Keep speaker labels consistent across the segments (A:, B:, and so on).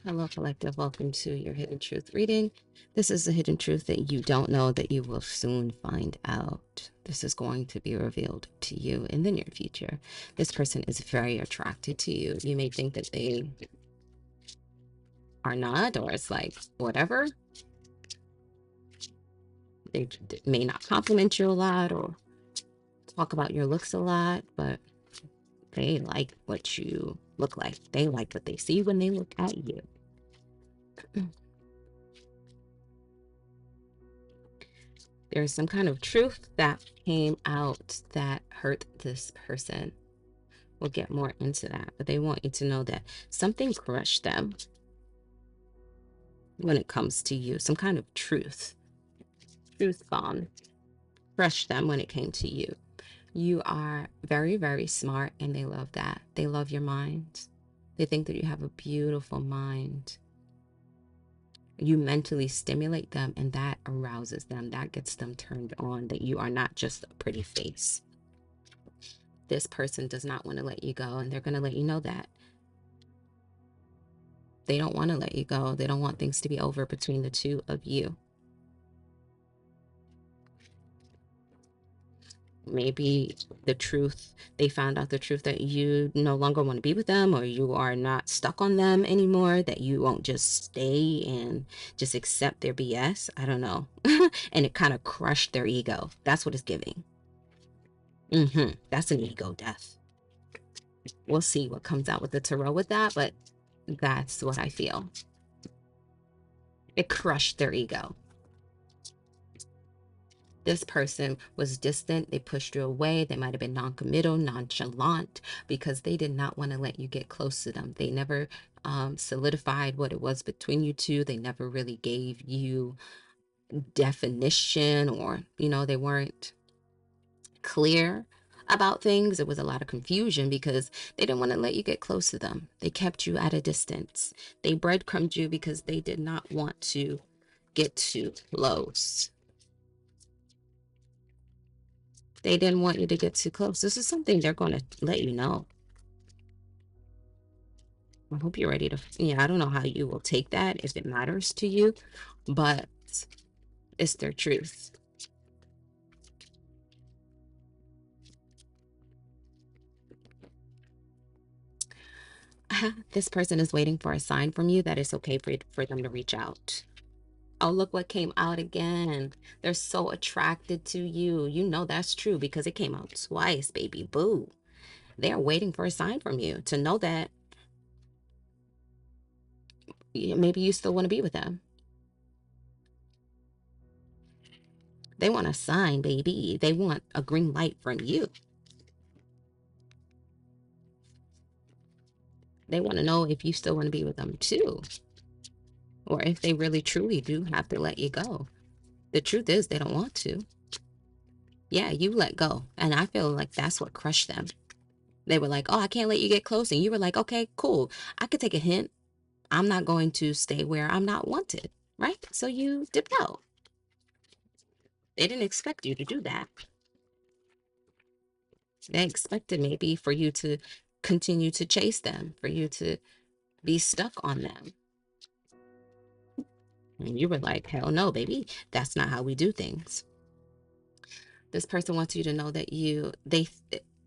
A: Hello, collective. Welcome to your Hidden Truth reading. This is the hidden truth that you don't know that you will soon find out. This is going to be revealed to you in the near future. This person is very attracted to you. You may think that they are not, or it's like whatever. They may not compliment you a lot or talk about your looks a lot, but they like what you look like. They like what they see when they look at you. There's some kind of truth that came out that hurt this person. We'll get more into that, but they want you to know that something crushed them when it comes to you. Some kind of truth bomb crushed them when it came to you. You are very, very smart, and they love that. They love your mind. They think that you have a beautiful mind. You mentally stimulate them, and that arouses them. That gets them turned on, that you are not just a pretty face. This person does not want to let you go, and they're going to let you know that. They don't want to let you go. They don't want things to be over between the two of you. Maybe the truth, they found out the truth that you no longer want to be with them, or you are not stuck on them anymore, that you won't just stay and just accept their BS. I don't know. And it kind of crushed their ego. That's what it's giving. That's an ego death. We'll see what comes out with the tarot with that, but that's what I feel. It crushed their ego. This person was distant. They pushed you away. They might have been non-committal, nonchalant, because they did not want to let you get close to them. They never solidified what it was between you two. They never really gave you definition, or, they weren't clear about things. It was a lot of confusion because they didn't want to let you get close to them. They kept you at a distance. They breadcrumbed you because they did not want to get too close. They didn't want you to get too close. This is something they're going to let you know. I hope you're ready to, I don't know how you will take that, if it matters to you, but it's their truth. This person is waiting for a sign from you that it's okay for them to reach out. Oh, look what came out again. They're so attracted to you. You know that's true because it came out twice, baby boo. They're waiting for a sign from you to know that maybe you still want to be with them. They want a sign, baby. They want a green light from you. They want to know if you still want to be with them too, or if they really truly do have to let you go. The truth is they don't want to. Yeah, you let go, and I feel like that's what crushed them. They were like, oh, I can't let you get close, and you were like, okay, cool, I could take a hint. I'm not going to stay where I'm not wanted, right? So you dipped out. They didn't expect you to do that. They expected maybe for you to continue to chase them, for you to be stuck on them. And you were like, hell no, baby. That's not how we do things. This person wants you to know that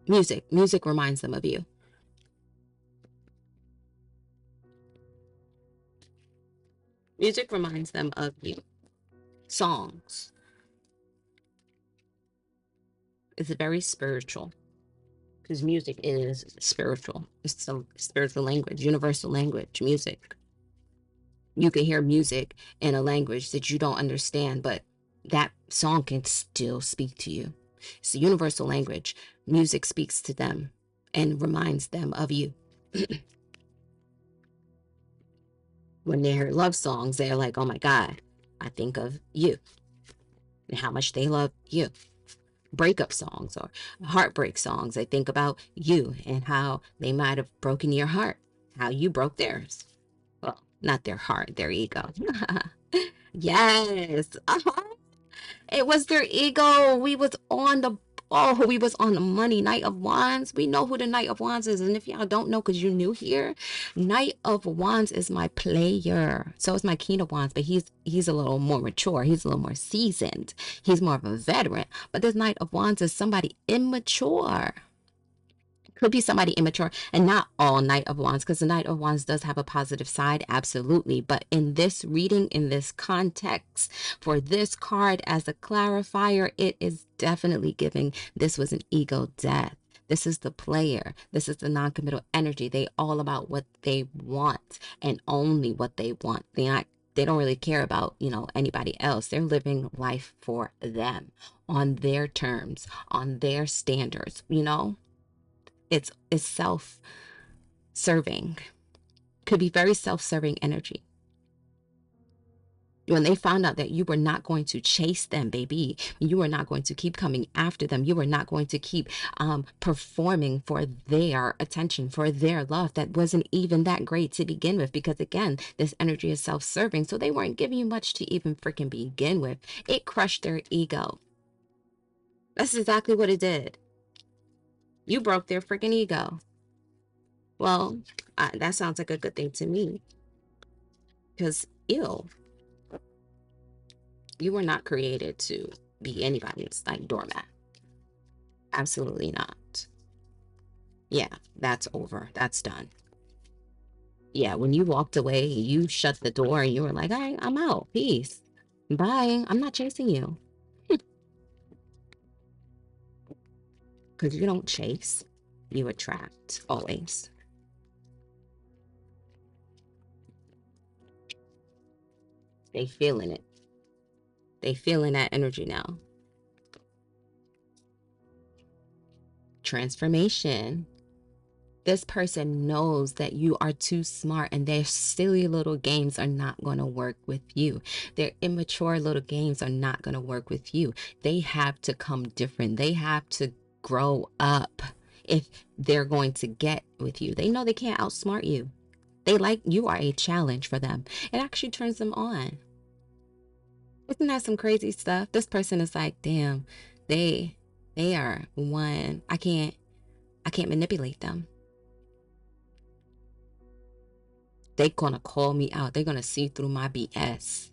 A: music reminds them of you. Music reminds them of you. Songs. It's very spiritual because music is spiritual. It's a spiritual language, universal language, music. You can hear music in a language that you don't understand, but that song can still speak to you. It's a universal language. Music speaks to them and reminds them of you. When they hear love songs, they're like, oh my God, I think of you and how much they love you. Breakup songs or heartbreak songs, they think about you and how they might have broken your heart, how you broke theirs. Well, not their heart, their ego. Yes. It was their ego. We was on the Oh, we was on the money. Knight of Wands. We know who the Knight of Wands is. And if y'all don't know because you're new here, Knight of Wands is my player. So is my King of Wands, but he's a little more mature. He's a little more seasoned. He's more of a veteran. But this Knight of Wands is somebody immature. Could be somebody immature, and not all Knight of Wands, because the Knight of Wands does have a positive side, absolutely. But in this reading, in this context, for this card as a clarifier, it is definitely giving this was an ego death. This is the player. This is the non-committal energy. They all about what they want and only what they want. They don't really care about, anybody else. They're living life for them on their terms, on their standards, It's self-serving. Could be very self-serving energy. When they found out that you were not going to chase them, baby, you were not going to keep coming after them, you were not going to keep performing for their attention, for their love that wasn't even that great to begin with, because again, this energy is self-serving, so they weren't giving you much to even freaking begin with. It crushed their ego. That's exactly what it did. You broke their freaking ego. Well, that sounds like a good thing to me. Because, ew. You were not created to be anybody's, doormat. Absolutely not. Yeah, that's over. That's done. Yeah, when you walked away, you shut the door and you were like, all right, I'm out. Peace. Bye. I'm not chasing you. Because you don't chase. You attract. Always. They feeling it. They feeling that energy now. Transformation. This person knows that you are too smart and their silly little games are not going to work with you. Their immature little games are not going to work with you. They have to come different. They have to grow up if they're going to get with you. They know they can't outsmart you. You are a challenge for them. It actually turns them on. Isn't that some crazy stuff? This person is like, damn, they are one. I can't manipulate them. They're gonna call me out. They're gonna see through my BS.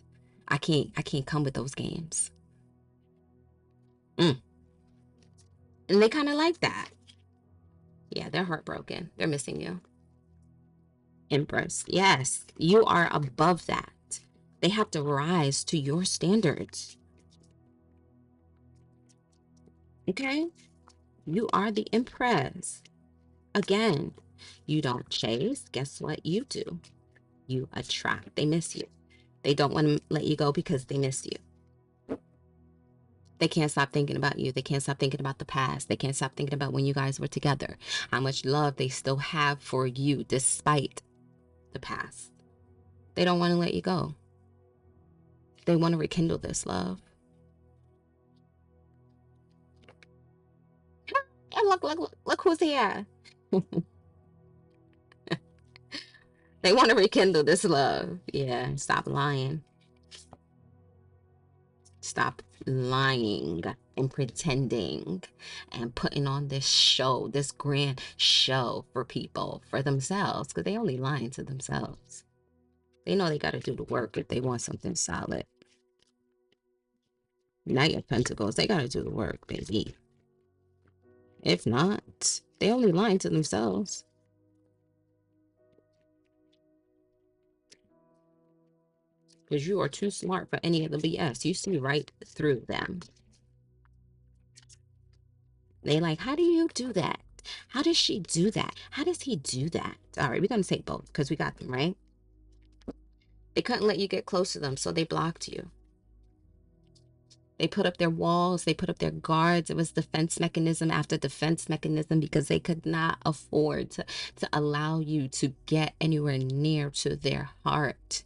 A: I can't come with those games. And they kind of like that. Yeah, they're heartbroken. They're missing you. Empress. Yes, you are above that. They have to rise to your standards. Okay? You are the Empress. Again, you don't chase. Guess what you do? You attract. They miss you. They don't want to let you go because they miss you. They can't stop thinking about you. They can't stop thinking about the past. They can't stop thinking about when you guys were together. How much love they still have for you despite the past. They don't want to let you go. They want to rekindle this love. And look who's here. They want to rekindle this love. Yeah, stop lying. Stop lying and pretending and putting on this show, this grand show for people, for themselves, because they only lying to themselves. They know they got to do the work if they want something solid. Knight of Pentacles, they got to do the work, baby. If not, they only lying to themselves. Because you are too smart for any of the BS. You see right through them. They like, how do you do that? How does she do that? How does he do that? All right, we're going to say both because we got them, right? They couldn't let you get close to them, so they blocked you. They put up their walls. They put up their guards. It was defense mechanism after defense mechanism because they could not afford to allow you to get anywhere near to their heart.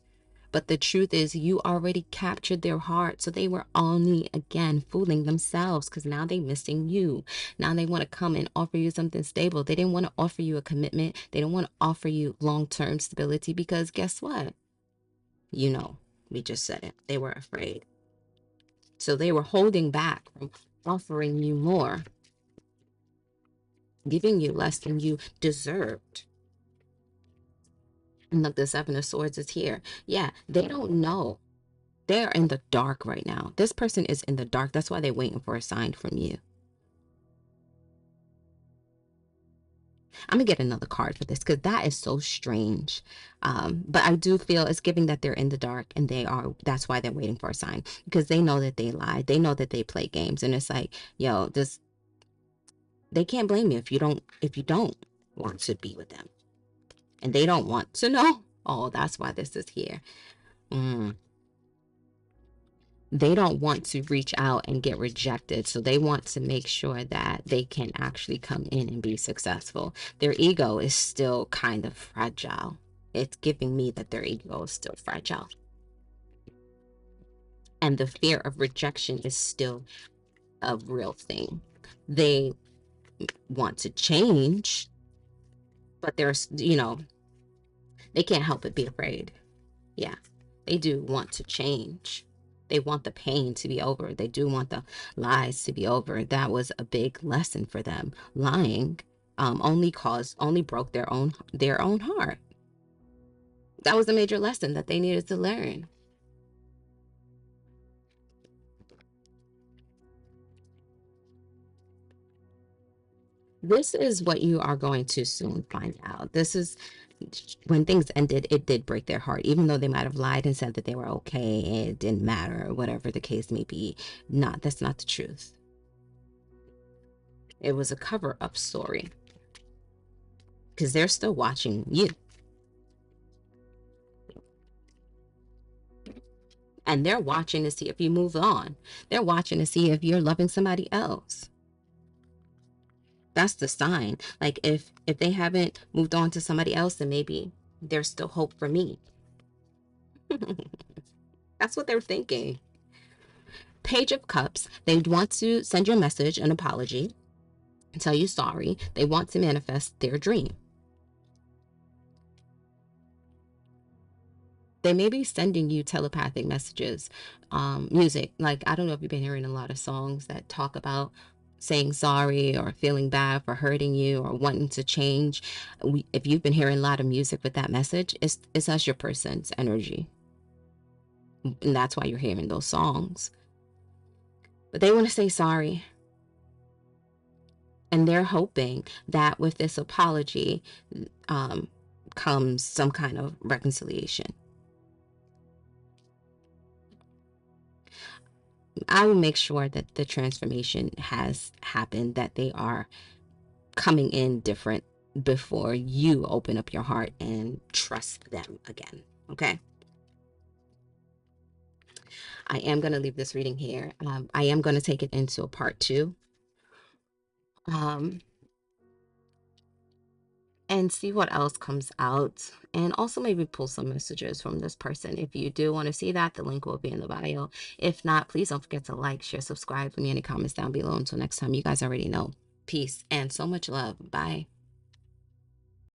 A: But the truth is you already captured their heart. So they were only, again, fooling themselves because now they're missing you. Now they want to come and offer you something stable. They didn't want to offer you a commitment. They don't want to offer you long-term stability because guess what? We just said it. They were afraid. So they were holding back from offering you more. giving you less than you deserved. And look, the Seven of Swords is here. Yeah, they don't know. They're in the dark right now. This person is in the dark. That's why they're waiting for a sign from you. I'm gonna get another card for this because that is so strange. But I do feel it's giving that they're in the dark and that's why they're waiting for a sign, because they know that they lied. They know that they play games. And it's like, yo, they can't blame you if you don't want to be with them. And they don't want to know. Oh, that's why this is here. Mm. They don't want to reach out and get rejected. So they want to make sure that they can actually come in and be successful. Their ego is still kind of fragile. It's giving me that their ego is still fragile. And the fear of rejection is still a real thing. They want to change, but there's, they can't help but be afraid. Yeah, they do want to change. They want the pain to be over. They do want the lies to be over. That was a big lesson for them. Lying only broke their own heart. That was a major lesson that they needed to learn. This is what you are going to soon find out. This is when things ended, it did break their heart, even though they might have lied and said that they were okay, it didn't matter, whatever the case may be. That's not the truth. It was a cover-up story because they're still watching you. And they're watching to see if you move on. They're watching to see if you're loving somebody else. That's the sign. Like if they haven't moved on to somebody else, then maybe there's still hope for me. That's what they're thinking. Page of Cups. They want to send you a message, an apology, tell you sorry. They want to manifest their dream. They may be sending you telepathic messages, music. Like, I don't know if you've been hearing a lot of songs that talk about saying sorry or feeling bad for hurting you or wanting to change. If you've been hearing a lot of music with that message, it's us, your person's energy. And that's why you're hearing those songs. But they want to say sorry. And they're hoping that with this apology comes some kind of reconciliation. I will make sure that the transformation has happened, that they are coming in different before you open up your heart and trust them again. Okay. I am going to leave this reading here. I am going to take it into a part 2. And see what else comes out, and also maybe pull some messages from this person. If you do want to see that, the link will be in the bio. If not, please don't forget to like, share, subscribe. Leave me any comments down below. Until next time, you guys already know. Peace and so much love. Bye.